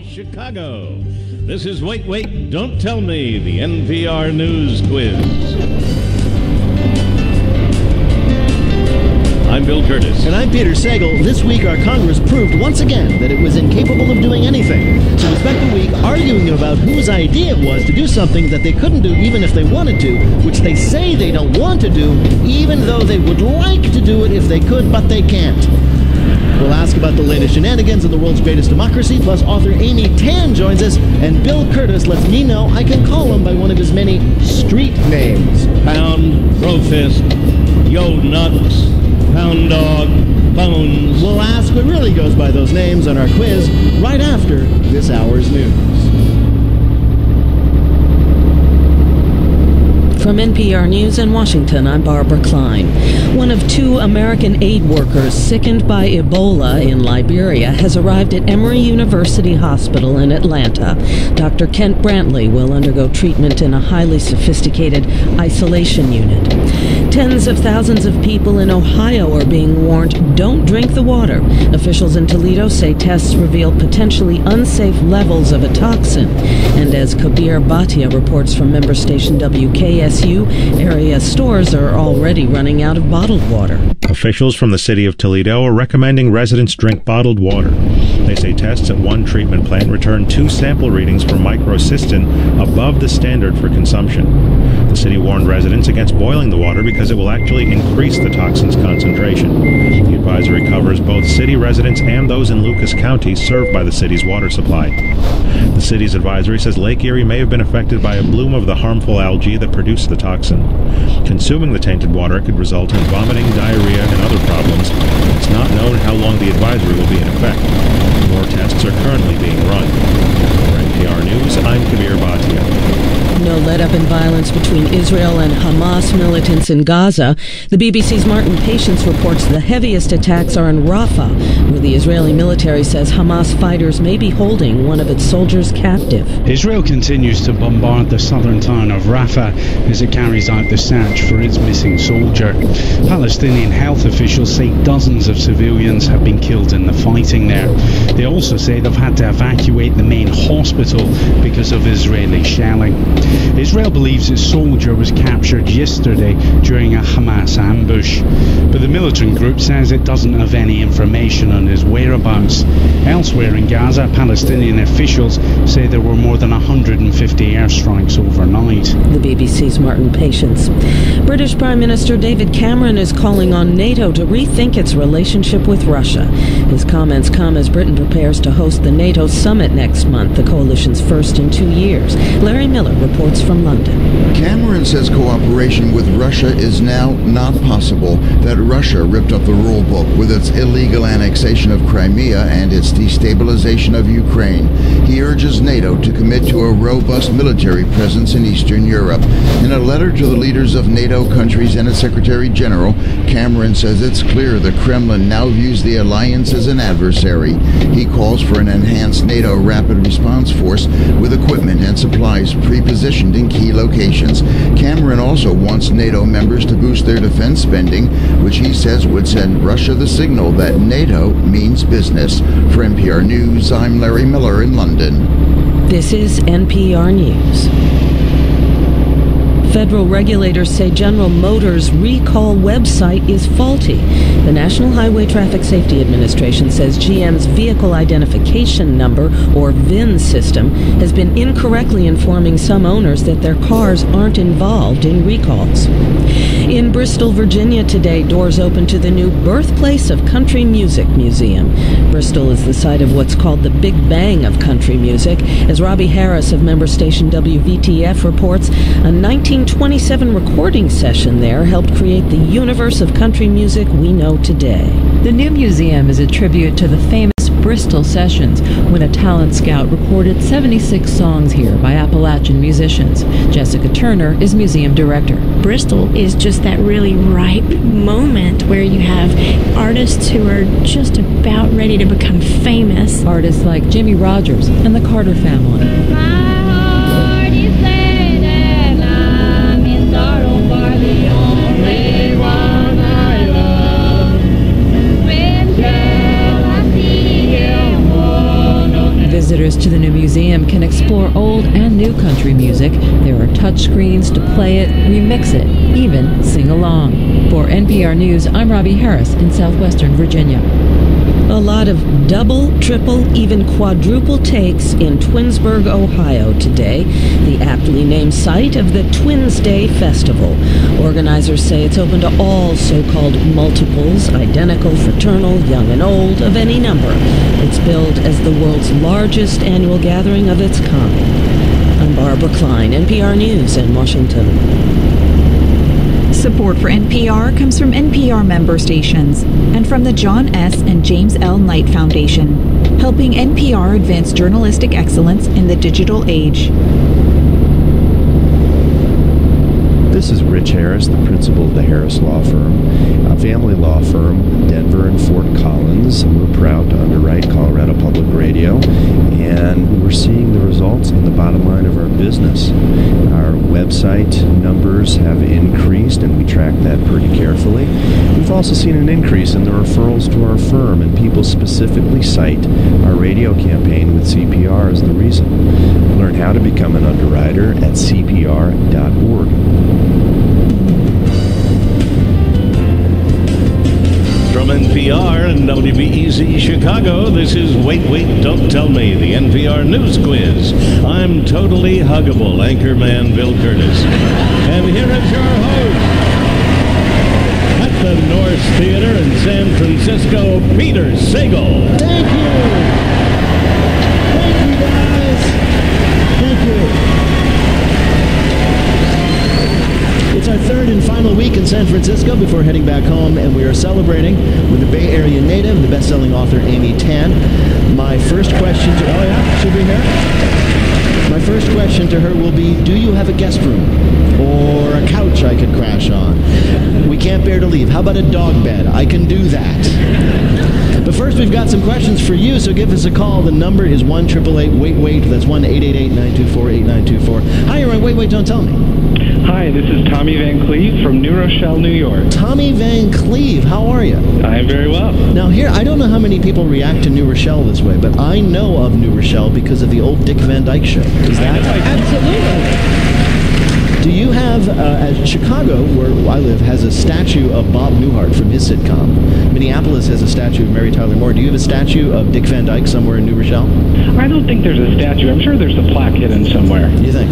Chicago. This is Wait, Don't Tell Me, the NPR News Quiz. I'm Bill Curtis. And I'm Peter Sagal. This week, our Congress proved once again that it was incapable of doing anything. So we spent the week arguing about whose idea it was to do something that they couldn't do even if they wanted to, which they say they don't want to do, even though they would like to do it if they could, but they can't. We'll ask about the latest shenanigans in the world's greatest democracy, plus author Amy Tan joins us, and Bill Curtis lets me know I can call him by one of his many street names. Pound, Brofist, Yo Nuts, Pound Dog, Bones. We'll ask what really goes by those names on our quiz right after this hour's news. From NPR News in Washington, I'm Barbara Klein. One of two American aid workers sickened by Ebola in Liberia has arrived at Emory University Hospital in Atlanta. Dr. Kent Brantley will undergo treatment in a highly sophisticated isolation unit. Tens of thousands of people in Ohio are being warned, don't drink the water. Officials in Toledo say tests revealed potentially unsafe levels of a toxin. And as Kabir Bhatia reports from member station WKSU, area stores are already running out of bottled water. Officials from the city of Toledo are recommending residents drink bottled water. They say tests at one treatment plant returned 2 sample readings for microcystin above the standard for consumption. The city warned residents against boiling the water because it will actually increase the toxin's concentration. The advisory covers both city residents and those in Lucas County served by the city's water supply. The city's advisory says Lake Erie may have been affected by a bloom of the harmful algae that produced the toxin. Consuming the tainted water could result in vomiting, diarrhea, and other problems. It's not known how long the advisory will be in effect. More tests are currently being run. For NPR News, I'm Kabir Bhatia. No let-up in violence between Israel and Hamas militants in Gaza. The BBC's Martin Patience reports the heaviest attacks are in Rafah, where the Israeli military says Hamas fighters may be holding one of its soldiers captive. Israel continues to bombard the southern town of Rafah as it carries out the search for its missing soldier. Palestinian health officials say dozens of civilians have been killed in the fighting there. They also say they've had to evacuate the main hospital because of Israeli shelling. Israel believes its soldier was captured yesterday during a Hamas ambush, but the militant group says it doesn't have any information on his whereabouts. Elsewhere in Gaza, Palestinian officials say there were more than 150 airstrikes overnight. The BBC's Martin Patience. British Prime Minister David Cameron is calling on NATO to rethink its relationship with Russia. His comments come as Britain prepares to host the NATO summit next month, the coalition's first in 2 years. Larry Miller reports from London. Cameron says cooperation with Russia is now not possible, that Russia ripped up the rule book with its illegal annexation of Crimea and its destabilization of Ukraine. He urges NATO to commit to a robust military presence in Eastern Europe. In a letter to the leaders of NATO countries and its Secretary General, Cameron says it's clear the Kremlin now views the alliance as an adversary. He calls for an enhanced NATO rapid response force with equipment and supplies pre-positioned in key locations. Cameron also wants NATO members to boost their defense spending, which he says would send Russia the signal that NATO means business. For NPR News, I'm Larry Miller in London. This is NPR News. Federal regulators say General Motors' recall website is faulty. The National Highway Traffic Safety Administration says GM's Vehicle Identification Number, or VIN system, has been incorrectly informing some owners that their cars aren't involved in recalls. In Bristol, Virginia today, doors open to the new Birthplace of Country Music Museum. Bristol is the site of what's called the Big Bang of country music. As Robbie Harris of member station WVTF reports, a 1927 recording session there helped create the universe of country music we know today. The new museum is a tribute to the famous Bristol sessions, when a talent scout recorded 76 songs here by Appalachian musicians. Jessica Turner is museum director. Bristol is just that really ripe moment where you have artists who are just about ready to become famous. Artists like Jimmy Rogers and the Carter Family. My heart is sad and I'm in sorrow for the touchscreens to play it, remix it, even sing along. For NPR News, I'm Robbie Harris in southwestern Virginia. A lot of double, triple, even quadruple takes in Twinsburg, Ohio today, the aptly named site of the Twins Day Festival. Organizers say it's open to all so-called multiples, identical, fraternal, young and old, of any number. It's billed as the world's largest annual gathering of its kind. I'm Barbara Klein, NPR News in Washington. Support for NPR comes from NPR member stations and from the John S. and James L. Knight Foundation, helping NPR advance journalistic excellence in the digital age. This is Rich Harris, the principal of the Harris Law Firm, a family law firm, Denver and Fort Collins. We're proud to underwrite Colorado Public Radio, and we're seeing the results in the bottom line of our business. Our website numbers have increased, and we track that pretty carefully. We've also seen an increase in the referrals to our firm, and people specifically cite our radio campaign with CPR as the reason. Learn how to become an underwriter at cpr.org. From NPR and WBEZ Chicago, this is Wait, Wait, Don't Tell Me, the NPR News Quiz. I'm totally huggable anchorman Bill Curtis. And here is your host, at the Norse Theater in San Francisco, Peter Sagal. Thank you! Thank you, guys! Thank you. It's our third and final week in San Francisco before heading back home, and we are celebrating with the Bay Area native, the best-selling author Amy Tan. My first question to... Oh, yeah? Should we hear? My first question to her will be, do you have a guest room? Or a couch I could crash on? We can't bear to leave. How about a dog bed? I can do that. But first, we've got some questions for you, so give us a call. The number is 1-888-WAIT-WAIT. That's 1-888-924-8924. Hi, you're on Wait, Wait, Don't Tell Me. Hi, this is Tommy Van Cleve from New Rochelle, New York. Tommy Van Cleve, how are you? I'm very well. Now here, I don't know how many people react to New Rochelle this way, but I know of New Rochelle because of the old Dick Van Dyke Show. Is that? Absolutely. Do you have, Chicago, where I live, has a statue of Bob Newhart from his sitcom. Minneapolis has a statue of Mary Tyler Moore. Do you have a statue of Dick Van Dyke somewhere in New Rochelle? I don't think there's a statue. I'm sure there's a plaque hidden somewhere. You think?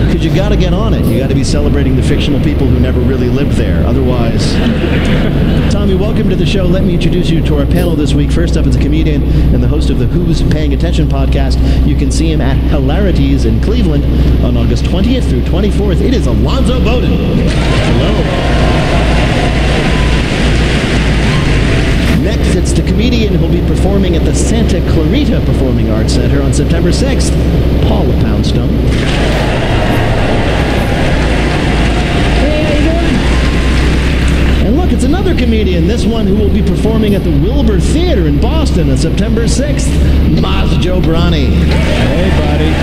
Because you got to get on it. You got to be celebrating the fictional people who never really lived there. Otherwise... Tommy, welcome to the show. Let me introduce you to our panel this week. First up is a comedian and the host of the Who's Paying Attention podcast. You can see him at Hilarities in Cleveland on August 20th through 24th. It is Alonzo Bowden. Hello. Next, it's the comedian who'll be performing at the Santa Clarita Performing Arts Center on September 6th, Paula Poundstone. Hey, how you doing? And look, it's another comedian, this one who will be performing at the Wilbur Theater in Boston on September 6th, Maz Jobrani. Hey, buddy.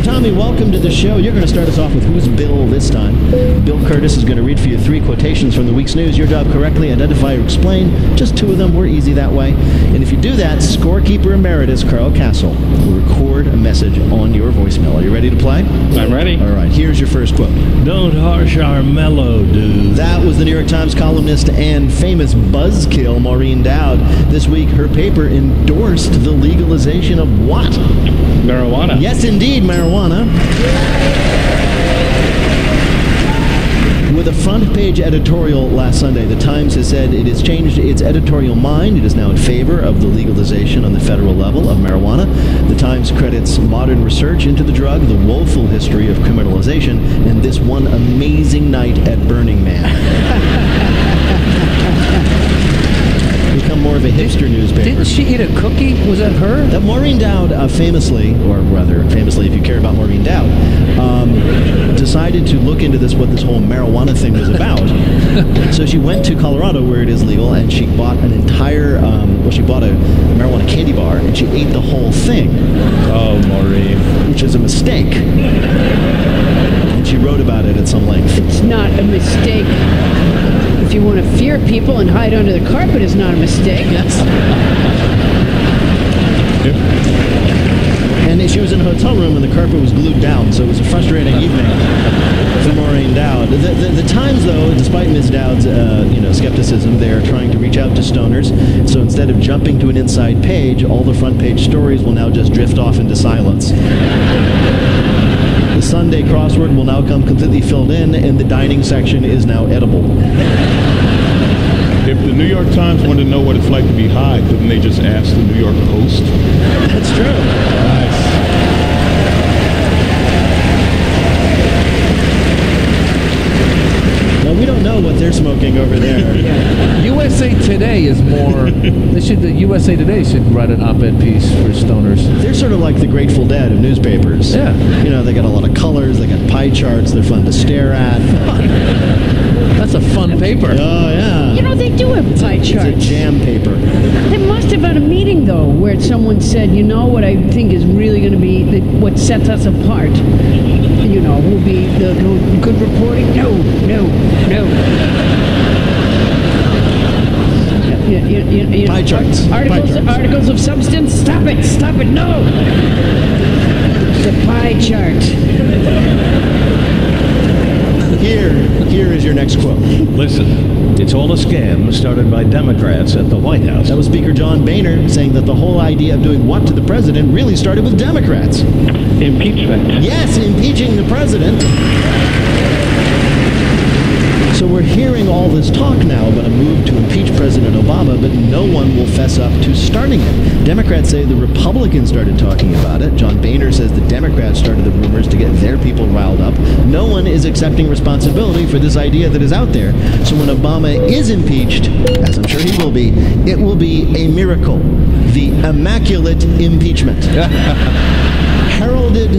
Tommy, welcome to the show. You're going to start us off with Who's Bill this time. Bill Curtis is going to read for you 3 quotations from the week's news. Your job, correctly identify or explain. Just 2 of them. We're easy that way. And if you do that, scorekeeper emeritus Carl Castle will record a message on your voicemail. Are you ready to play? I'm ready. All right, here's your first quote. Don't harsh our mellow, dude. That was the New York Times columnist and famous buzzkill Maureen Dowd. This week, her paper endorsed the legalization of what? Marijuana. Yes, indeed, marijuana. With a front-page editorial last Sunday, the Times has said it has changed its editorial mind. It is now in favor of the legalization on the federal level of marijuana. The Times credits modern research into the drug, the woeful history of criminalization, and this one amazing night at Burning Man. Become more of a hipster newspaper. Didn't she eat a cookie? Was that her? That Maureen Dowd famously, or rather famously if you care about Maureen Dowd, decided to look into what this whole marijuana thing was about. So she went to Colorado where it is legal, and she bought an entire, she bought a marijuana candy bar, and she ate the whole thing. Oh, Maureen. Which is a mistake. And she wrote about it at some length. It's not a mistake. If you want to fear people and hide under the carpet, is not a mistake. Yes. And she was in a hotel room and the carpet was glued down, so it was a frustrating evening for Maureen Dowd. The Times, though, despite Ms. Dowd's skepticism, they are trying to reach out to stoners. So instead of jumping to an inside page, all the front page stories will now just drift off into silence. The Sunday crossword will now come completely filled in, and the dining section is now edible. If the New York Times wanted to know what it's like to be high, couldn't they just ask the New York Post? That's true. Nice. Well, we don't know what they're smoking over there. USA Today is more... the USA Today should write an op-ed piece for stoners. They're sort of like the Grateful Dead of newspapers. Yeah. They got a lot of colors, they got pie charts, they're fun to stare at. That's a fun paper. Oh, yeah. They do have pie charts. It's a jam paper. They must have had a meeting, though, where someone said, what I think is really going to be what sets us apart, will be the good reporting. No. Pie charts. Articles of substance. Stop it, no. The pie chart. Here is your next quote. Listen, it's all a scam started by Democrats at the White House. That was Speaker John Boehner saying that the whole idea of doing what to the president really started with Democrats. Impeachment. Yes, impeaching the president. So we're hearing all this talk now about a move to impeach President Obama, but no one will fess up to starting it. Democrats say the Republicans started talking about it. John Boehner says the Democrats started the rumors to get their people riled up. No one is accepting responsibility for this idea that is out there. So when Obama is impeached, as I'm sure he will be, it will be a miracle. The immaculate impeachment. Heralded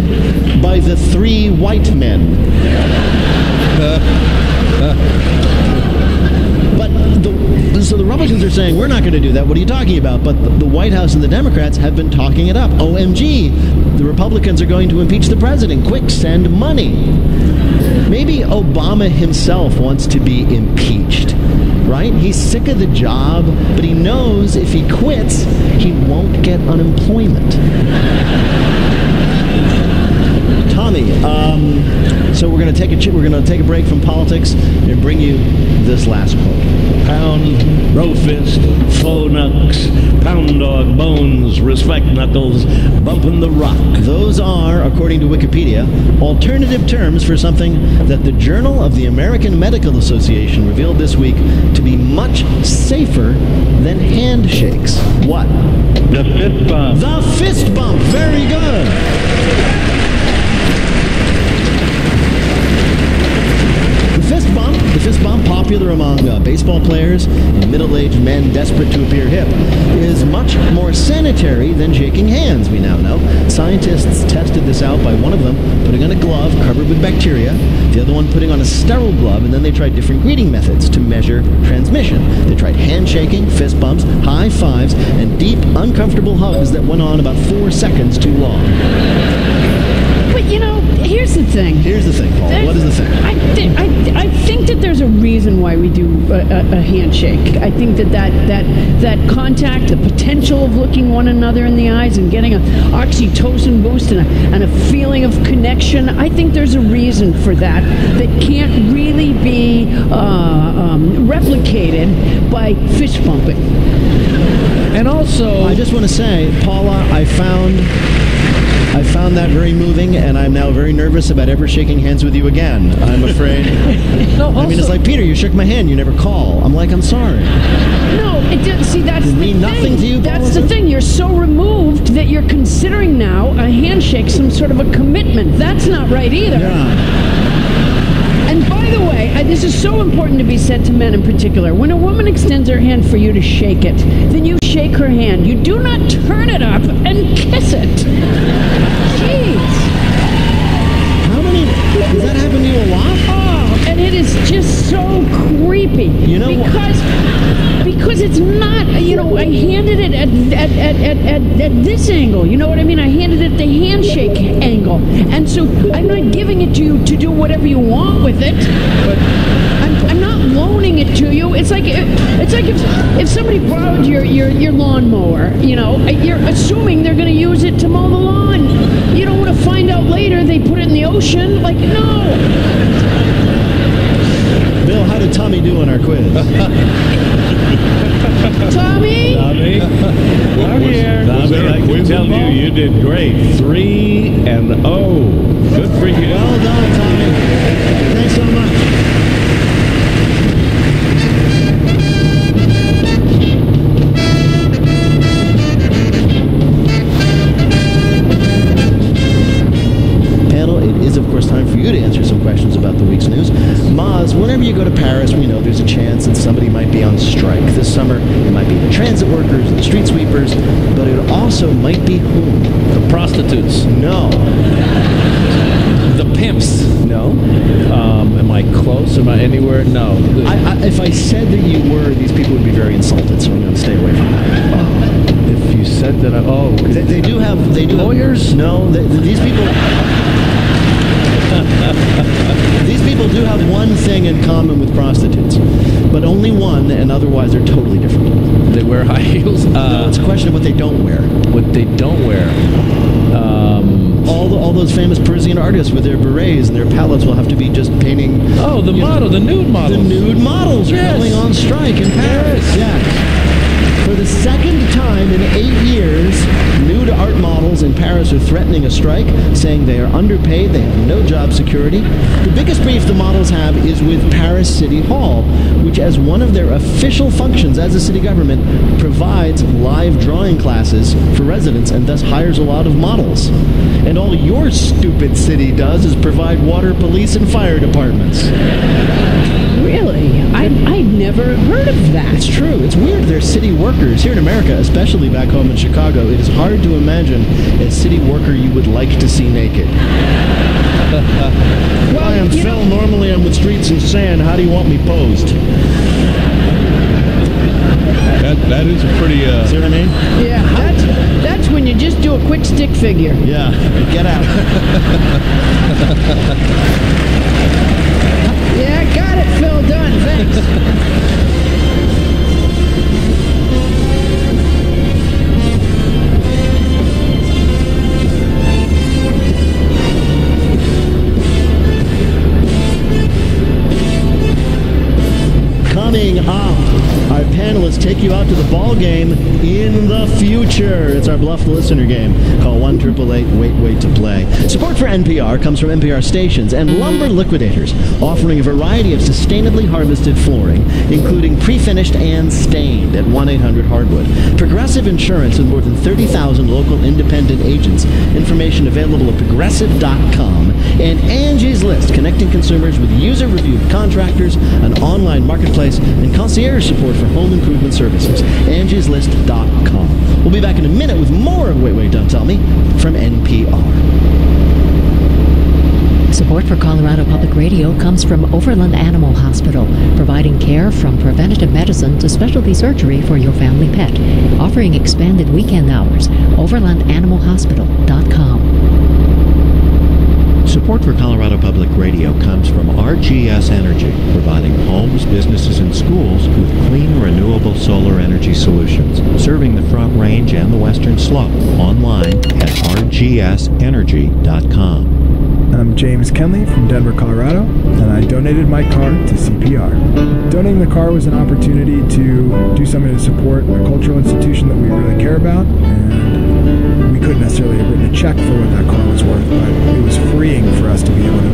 by the three white men. So the Republicans are saying, we're not going to do that. What are you talking about? But the White House and the Democrats have been talking it up. OMG, the Republicans are going to impeach the president. Quick, send money. Maybe Obama himself wants to be impeached, right? He's sick of the job, but he knows if he quits, he won't get unemployment. Tommy, so we're going to take a break from politics and bring you this last quote. Pound, Rofist, Faux Knucks, Pound Dog, Bones, Respect Knuckles, Bumpin' the Rock. Those are, according to Wikipedia, alternative terms for something that the Journal of the American Medical Association revealed this week to be much safer than handshakes. What? The fist bump. The fist bump. Very good. The fist bump, popular among baseball players and middle-aged men desperate to appear hip, is much more sanitary than shaking hands, we now know. Scientists tested this out by one of them putting on a glove covered with bacteria, the other one putting on a sterile glove, and then they tried different greeting methods to measure transmission. They tried handshaking, fist bumps, high fives, and deep, uncomfortable hugs that went on about 4 seconds too long. But here's the thing. Here's the thing, Paul. What is the thing? I think that there's a reason why we do a handshake. I think that contact, the potential of looking one another in the eyes and getting an oxytocin boost and a feeling of connection, I think there's a reason for that can't really be replicated by fist bumping. And also, I just want to say, Paula, I found that very moving, and I'm now very nervous about ever shaking hands with you again. I'm afraid. It's like, Peter, you shook my hand, you never call. I'm like, I'm sorry. No, see, that's the thing. Nothing to you, that's the thing. You're so removed that you're considering now a handshake some sort of a commitment. That's not right either. Yeah. And by the way, this is so important to be said to men in particular. When a woman extends her hand for you to shake it, then you shake her hand. You do not turn it up and kiss it. Jeez. Does that happen to you a lot? Oh, and it is just so creepy. Because it's not, I handed it at this angle. You know what I mean? I handed it the handshake angle. And so I'm not giving it to you to do whatever you want with it. But I'm not loaning it to you. It's like if somebody borrowed your lawnmower, you know, you're assuming they're going to use it to mow the lawn. You don't want to find out later they put it in the ocean. Like, no. Bill, how did Tommy do on our quiz? Tommy? Tommy? Tommy, I can tell you did great. 3-0. Good for you. Well done, Tommy. Thanks so much. Panel, it is, of course, time for you to answer some questions about the week's news. Maz, whenever you go to Paris, we know there's a chance that somebody might be on strike. This summer, it might be the transit workers, the street sweepers, but it also might be whom? The prostitutes. No. The pimps. No. Am I close? Am I anywhere? No. If I said that you were, these people would be very insulted, so I'm going to stay away from that. If you said that, they do have lawyers. No, these people. These people do have one thing in common with prostitutes, but only one, and otherwise they're totally different. They wear high heels. No, it's a question of what they don't wear. What they don't wear. All those famous Parisian artists with their berets and their palettes will have to be just painting. Oh, the nude models. The nude models are going on strike in Paris. Yes. For the second time in 8 years, nude art models in Paris are threatening a strike, saying they are underpaid, they have no job security. The biggest beef the models have is with Paris City Hall, which as one of their official functions as a city government, provides live drawing classes for residents and thus hires a lot of models. And all your stupid city does is provide water, police, and fire departments. Really? I'd never heard of that. It's true. It's weird. They're city workers. Here in America, especially back home in Chicago, it is hard to imagine a city worker you would like to see naked. Hi, I'm Phil. Normally I'm with Streets and Sand. How do you want me posed? That is a pretty... See what I mean? Yeah, that's when you just do a quick stick figure. Yeah, get out. Yeah, got it, Phil. Done. Thanks. Coming up, our panelists take you out to the ball game in the future. It's our Bluff the Listener game. Call 1-888-WAIT-WAIT to play. Support for NPR comes from NPR stations and Lumber Liquidators, offering a variety of sustainably harvested flooring, including pre-finished and stained at 1-800-HARDWOOD. Progressive Insurance with more than 30,000 local independent agents. Information available at progressive.com. And Angie's List, connecting consumers with user-reviewed contractors, an online marketplace, and concierge support for home improvement services. Angie'sList.com. We'll be back in a minute with more of Wait, Don't Tell Me from NPR. Support for Colorado Public Radio comes from Overland Animal Hospital, providing care from preventative medicine to specialty surgery for your family pet. Offering expanded weekend hours. OverlandAnimalHospital.com. Support for Colorado Public Radio comes from RGS Energy, providing homes, businesses, and schools with clean, renewable solar energy solutions, serving the Front Range and the Western Slope. Online at rgsenergy.com. I'm James Kenley from Denver, Colorado, and I donated my car to CPR. Donating the car was an opportunity to do something to support a cultural institution that we really care about, and we couldn't necessarily have written a check for what that car was worth, but it was freeing for us to be able to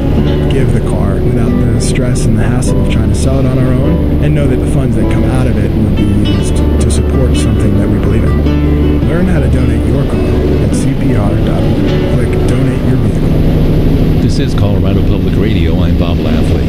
give the car without the stress and the hassle of trying to sell it on our own, and know that the funds that come out of it would be used to support something that we believe in. Learn how to donate your car at CPR.org. Click Donate Your Vehicle. This is Colorado Public Radio. I'm Bob Lafley.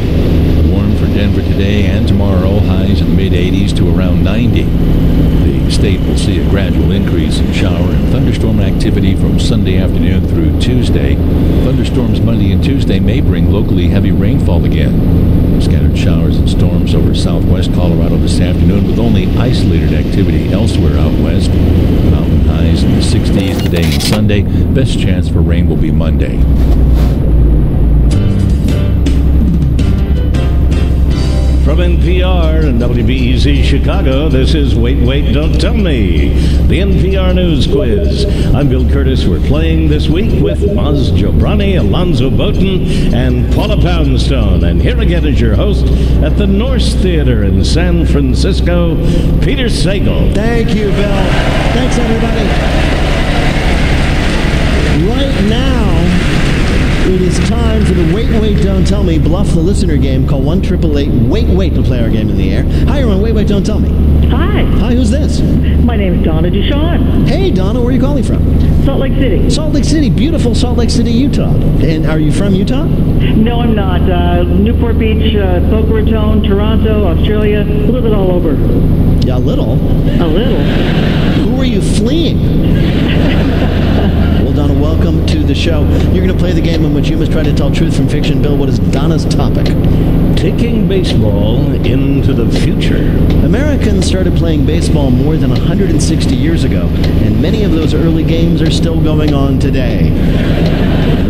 Warm for Denver today and tomorrow. Highs in the mid-80s to around 90. The state will see a gradual increase in shower and thunderstorm activity from Sunday afternoon through Tuesday. Thunderstorms Monday and Tuesday may bring locally heavy rainfall again. Scattered showers and storms over southwest Colorado this afternoon with only isolated activity elsewhere out west. Mountain highs in the 60s today and Sunday. Best chance for rain will be Monday. From NPR, NPR and WBEZ Chicago, this is Wait, Wait, Don't Tell Me, the NPR News Quiz. I'm Bill Curtis. We're playing this week with Maz Jobrani, Alonzo Bowden, and Paula Poundstone. And here again is your host at the Norse Theater in San Francisco, Peter Sagal. Thank you, Bill. Thanks, everybody. Right now, it is time for the Wait, Wait, Don't Tell Me Bluff the Listener game. Call 1-888-WAIT-WAIT to play our game in the air. Hi, you're on Wait, Wait, Don't Tell Me. Hi. Hi, who's this? My name is Donna Duchamp. Hey, Donna, where are you calling from? Salt Lake City. Salt Lake City, beautiful Salt Lake City, Utah. And are you from Utah? No, I'm not. Newport Beach, Boca Raton, Toronto, Australia, a little bit all over. Yeah, a little? A little. Who are you fleeing? Well, Donna, welcome to the show. You're going to play the game in which you must try to tell truth from fiction. Bill, what is Donna's topic? Taking baseball into the future. Americans started playing baseball more than 160 years ago, and many of those early games are still going on today.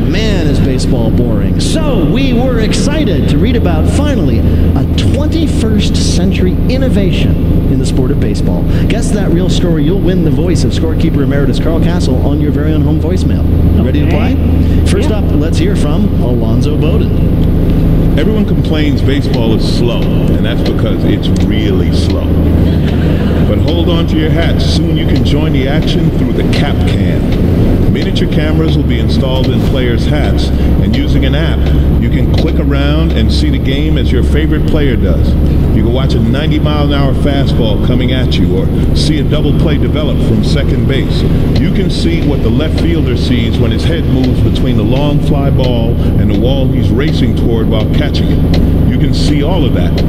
Man, is baseball boring. So we were excited to read about, finally, a 21st century innovation in the sport of baseball. Guess that real story, you'll win the voice of scorekeeper emeritus Carl Castle on your very own home voicemail. Ready to play? First up, let's hear from Alonzo Bowden. Everyone complains baseball is slow, and that's because it's really slow. But hold on to your hats. Soon you can join the action through the Cap Cam. Miniature cameras will be installed in players' hats, and using an app, you can click around and see the game as your favorite player does. You can watch a 90-mile-an-hour fastball coming at you, or see a double play develop from second base. You can see what the left fielder sees when his head moves between the long fly ball and the wall he's racing toward while catching it. You can see all of that,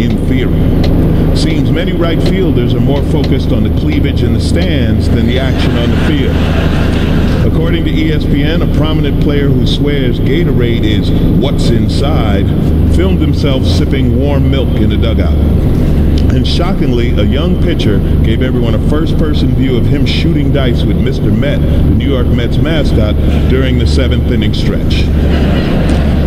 in theory. Seems many right fielders are more focused on the cleavage in the stands than the action on the field. According to ESPN, a prominent player who swears Gatorade is what's inside filmed himself sipping warm milk in the dugout. And shockingly, a young pitcher gave everyone a first-person view of him shooting dice with Mr. Met, the New York Mets mascot, during the 7th inning stretch.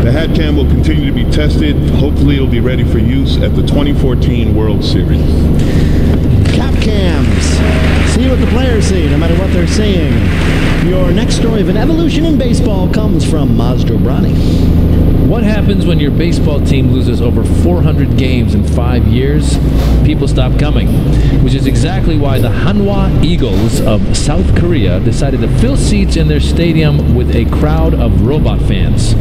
The hat cam will continue to be tested. Hopefully it'll be ready for use at the 2014 World Series. Cap cams. See what the players see, no matter what they're seeing. Your next story of an evolution in baseball comes from Maz Jobrani. What happens when your baseball team loses over 400 games in 5 years? People stop coming, which is exactly why the Hanwha Eagles of South Korea decided to fill seats in their stadium with a crowd of robot fans.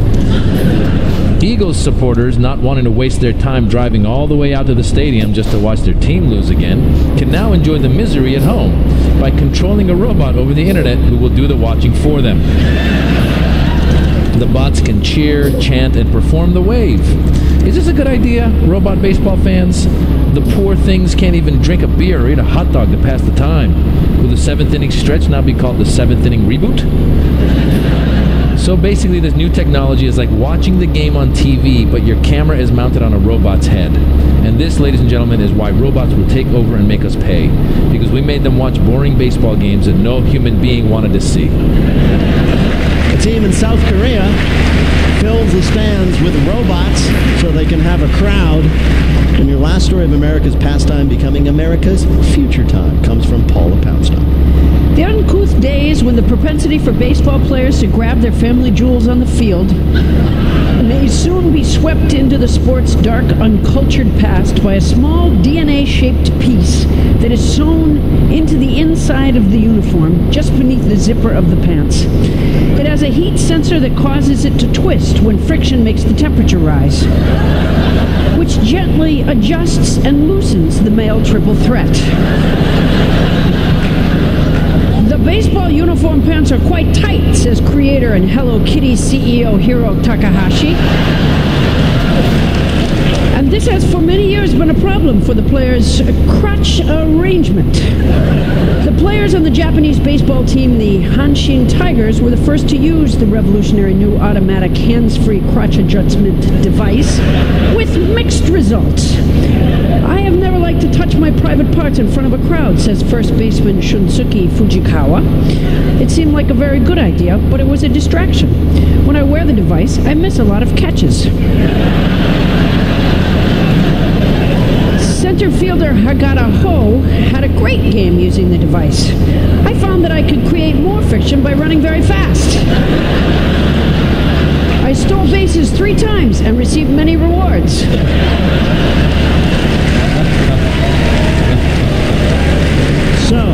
Eagles supporters, not wanting to waste their time driving all the way out to the stadium just to watch their team lose again, can now enjoy the misery at home by controlling a robot over the internet who will do the watching for them. The bots can cheer, chant, and perform the wave. Is this a good idea, robot baseball fans? The poor things can't even drink a beer or eat a hot dog to pass the time. Will the 7th inning stretch now be called the 7th inning reboot? So basically, this new technology is like watching the game on TV, but your camera is mounted on a robot's head. And this, ladies and gentlemen, is why robots will take over and make us pay. Because we made them watch boring baseball games that no human being wanted to see. A team in South Korea fills the stands with robots so they can have a crowd. And your last story of America's pastime becoming America's future time comes from Paula Poundstone. The uncouth days when the propensity for baseball players to grab their family jewels on the field may soon be swept into the sport's dark, uncultured past by a small DNA-shaped piece that is sewn into the inside of the uniform, just beneath the zipper of the pants. It has a heat sensor that causes it to twist when friction makes the temperature rise, which gently adjusts and loosens the male triple threat. The baseball uniform pants are quite tight, says creator and Hello Kitty CEO Hiro Takahashi. And this has for many years been a problem for the players' crotch arrangement. The players on the Japanese baseball team, the Hanshin Tigers, were the first to use the revolutionary new automatic hands-free crotch adjustment device, with mixed results. I have never liked to touch my private parts in front of a crowd, says first baseman Shunsuke Fujikawa. It seemed like a very good idea, but it was a distraction. When I wear the device, I miss a lot of catches. center fielder Hagata Ho had a great game using the device. I found that I could create more friction by running very fast. I stole bases 3 times and received many rewards. So,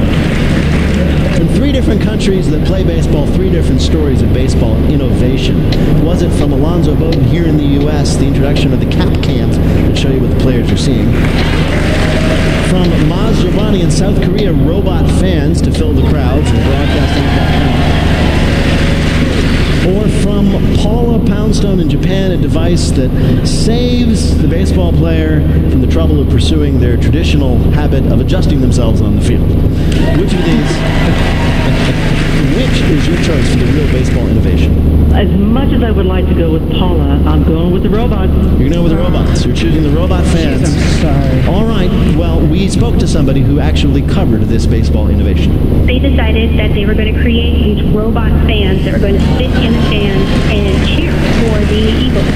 from 3 different countries that play baseball, 3 different stories of baseball innovation. Was it from Alonzo Bowden here in the U.S., the introduction of the cap cans that show you what the players are seeing? From Maz Giovanni in South Korea, robot fans to fill the crowds and broadcasting.com. Or from Paula Poundstone in Japan, a device that saves the baseball player from the trouble of pursuing their traditional habit of adjusting themselves on the field. Which of these, which is your choice for the real baseball innovation? As much as I would like to go with Paula, I'm going with the robots. You're going with the robots. You're choosing the robot fans. I'm sorry. All right. Well, we spoke to somebody who actually covered this baseball innovation. They decided that they were going to create these robot fans that were going to sit in the stands and cheer for the Eagles.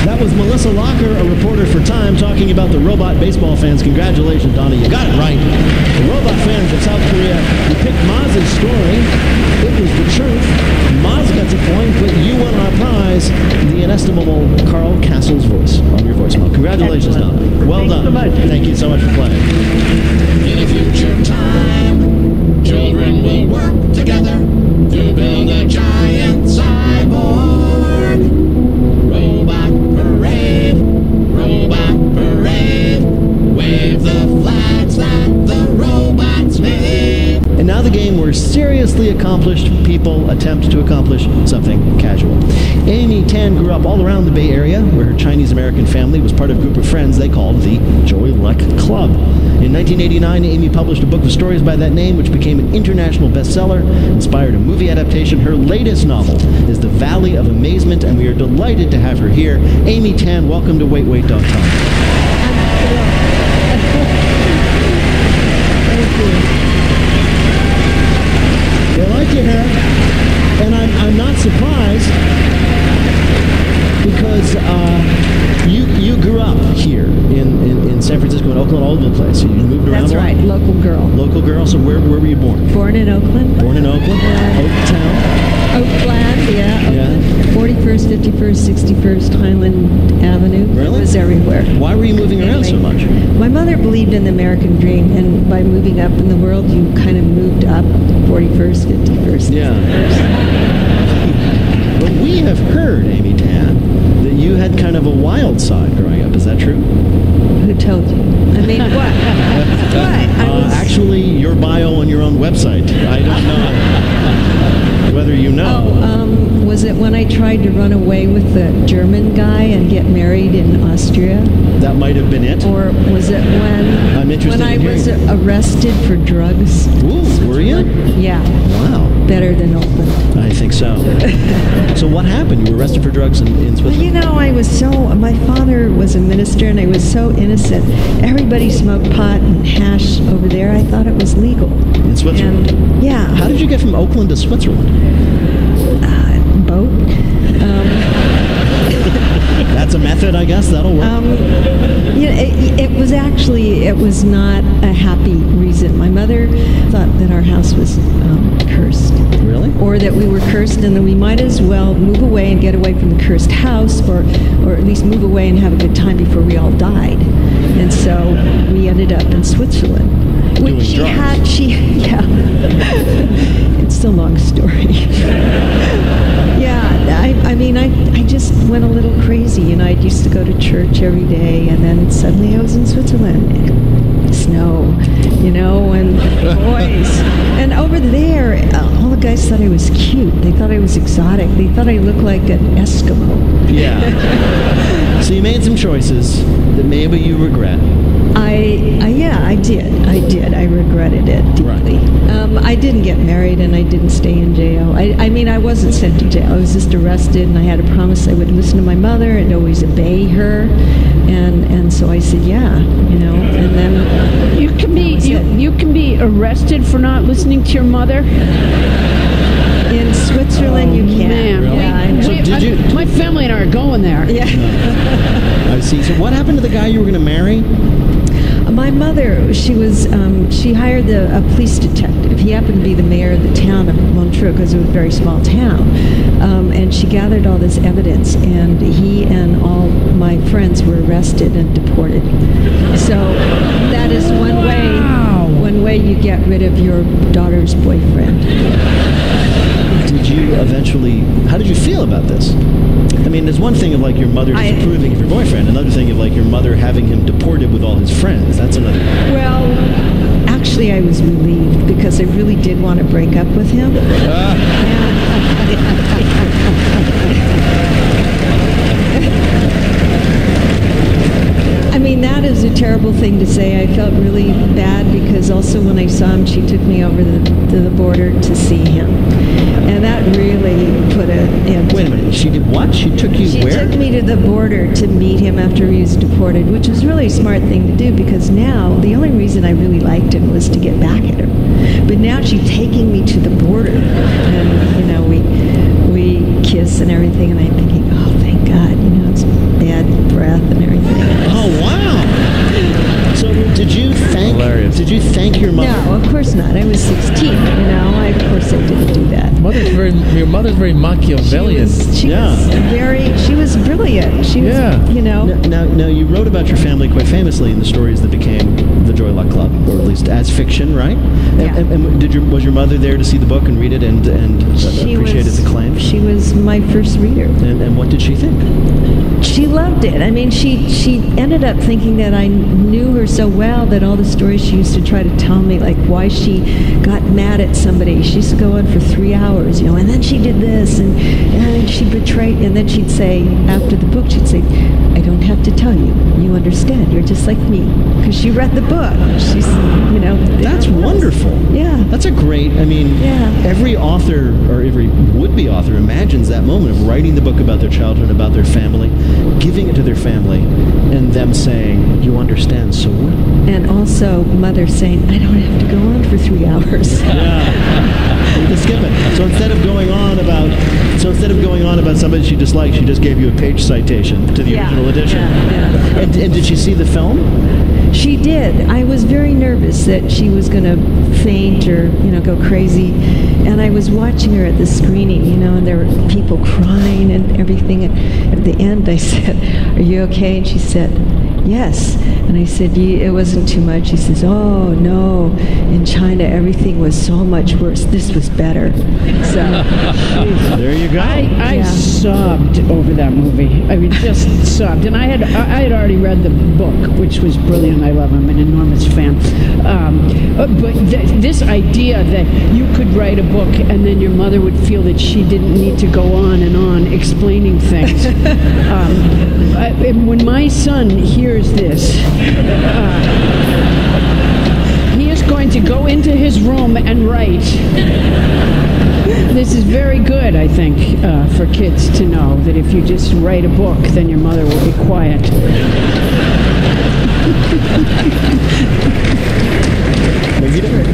That was Melissa Locker, a reporter for Time, talking about the robot baseball fans. Congratulations, Donna. You got it right. The robot fans of South Korea. You picked Maz's story. It was the truth. Maz gets a point, but you won our prize, the inestimable Carl Castle's voice on your voicemail. Congratulations, Donna. Well done. Thanks so much. Thank you so much for playing. In a future time, children will work together to build a giant cyborg. Robot parade, robot parade, wave the flags that the robots made. And now the game where seriously accomplished people attempt to accomplish something casual. Amy Tan grew up all around the Bay Area, where her Chinese-American family was part of a group of friends they called the Joy Luck Club. In 1989, Amy published a book of stories by that name, which became an international bestseller, inspired a movie adaptation. Her latest novel is The Valley of Amazement, and we are delighted to have her here. Amy Tan, welcome to WaitWait.com. Thank you. They like your hair, and I'm not surprised because you grew up here in San Francisco and Oakland, all over the place. You moved around. That's a lot? right, local girl. Local girl. So where were you born? Born in Oakland. Born in Oakland? Oaktown? Oakland, yeah. Oakland. 41st, 51st, 61st, Highland Avenue. Really? It was everywhere. Why were you moving around so much? My mother believed in the American dream, and by moving up in the world, you kind of moved up 41st, 51st. Yeah. But we have heard, Amy Tan, that you had kind of a wild side growing up. Is that true? Who told you? I mean, what? What? Actually, your bio on your own website. I don't know whether you know. Was it when I tried to run away with the German guy and get married in Austria? That might have been it. Or was it when I was arrested for drugs? Ooh, were you? Yeah. Wow. Better than Oakland. I think so. So what happened? You were arrested for drugs in Switzerland? Well, you know, my father was a minister and I was so innocent. Everybody smoked pot and hash over there. I thought it was legal. In Switzerland? And, yeah. How did you get from Oakland to Switzerland? Boat. That's a method, I guess. That'll work. It was not a happy reason. My mother thought that our house was cursed. Really? Or that we were cursed and that we might as well move away and get away from the cursed house, or at least move away and have a good time before we all died. And so we ended up in Switzerland. Yeah. It's a long story. Yeah, I just went a little crazy. You know, I used to go to church every day, and then suddenly I was in Switzerland. Snow, you know, and boys. And over there, all the guys thought I was cute. They thought I was exotic. They thought I looked like an Eskimo. Yeah. So you made some choices that maybe you regret. I did. I regretted it deeply. Right. I didn't get married and I didn't stay in jail. I wasn't sent to jail. I was just arrested, and I had a promise I would listen to my mother and always obey her. And so I said, yeah, you know, and then you can be arrested for not listening to your mother. In Switzerland, you can. Man, really? Yeah, I know. My family and I are going there. Yeah. I see. So what happened to the guy you were going to marry? My mother, she hired a police detective. He happened to be the mayor of the town of Montreux, because it was a very small town. And she gathered all this evidence, and he and all my friends were arrested and deported. So that is one way you get rid of your daughter's boyfriend. Did you eventually, how did you feel about this? I mean, there's one thing of like your mother disapproving of your boyfriend, another thing of like your mother having him deported with all his friends. That's another. Well, actually, I was relieved because I really did want to break up with him. I mean, that is a terrible thing to say. I felt really bad because also when I saw him, she took me over to the border to see him. And that really put a end. Wait a minute, she did what? She took you where? She took me to the border to meet him after he was deported, which was really a smart thing to do because now the only reason I really liked him was to get back at her. But now she's taking me to the border, and we kiss and everything, and I'm thinking, oh, thank God, it's bad breath and everything. Oh, wow. So did you thank your mother? No, of course not. I was 16, of course I didn't do that. Your mother's very Machiavellian. She was brilliant. She was, Now, you wrote about your family quite famously in the stories that became the Joy Luck Club, or at least as fiction, right? Yeah. And was your mother there to see the book and read it and appreciate its acclaim? She was my first reader. And what did she think? She loved it. I mean, she ended up thinking that I knew her so well that all the stories she used to try to tell me, like why she got mad at somebody, she used to go on for 3 hours, and then she did this, and she betrayed, and then she'd say, after the book, she'd say, I don't have to tell you. You understand. You're just like me. Because she read the book. She's, That's wonderful. Yeah. That's a great, every author, or every would-be author imagines that moment of writing the book about their childhood, about their family, giving it to their family, and them saying, you understand so well. And also mother saying, I don't have to go on for 3 hours. Yeah. To skip it. So instead of going on about somebody she disliked, she just gave you a page citation to the original edition. Yeah. And did she see the film? She did. I was very nervous that she was going to faint or, go crazy. And I was watching her at the screening, and there were people crying and everything. And at the end, I said, are you okay? And she said, yes. And I said, it wasn't too much. She says, oh, no. In China, everything was so much worse. This was better. So, there you go. I sobbed over that movie. I mean, just sobbed. And I had already read the book, which was brilliant. I love him. I'm an enormous fan. But this idea that you could write a book and then your mother would feel that she didn't need to go on and on explaining things. When my son hears this, he is going to go into his room and write. This is very good, I think, for kids to know that if you just write a book, then your mother will be quiet.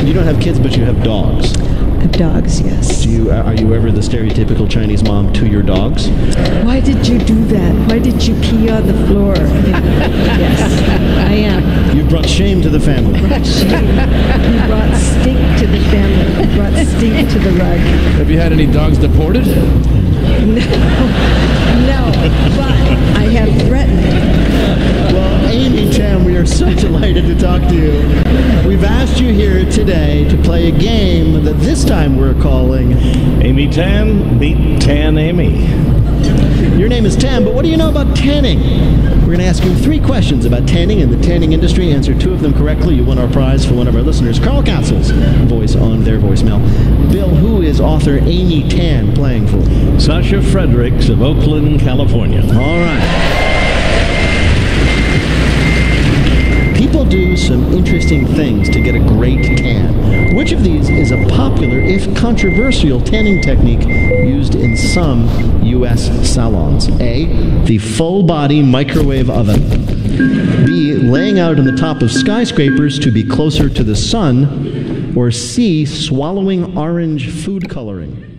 You don't have kids, but you have dogs. I have dogs, yes. Are you ever the stereotypical Chinese mom to your dogs? Why did you do that? Why did you pee on the floor? Yes, I am. You brought shame to the family. You brought stink to the family. You brought stink to the rug. Have you had any dogs deported? No, but I have threatened. Well, Amy Tam, we are so delighted to talk to you. We've asked you here today to play a game that this time we're calling Amy Tan beat Tan Amy. Your name is Tam, but what do you know about tanning? We're going to ask you 3 questions about tanning and the tanning industry. Answer 2 of them correctly. You win our prize for one of our listeners, Carl Castle's voice on their voicemail. Bill, who is author Amy Tan playing for? Sasha Fredericks of Oakland, California. All right. People do some interesting things to get a great tan. Which of these is a popular, if controversial, tanning technique used in some U.S. salons? A, the full-body microwave oven. B, laying out on the top of skyscrapers to be closer to the sun. Or C, swallowing orange food coloring.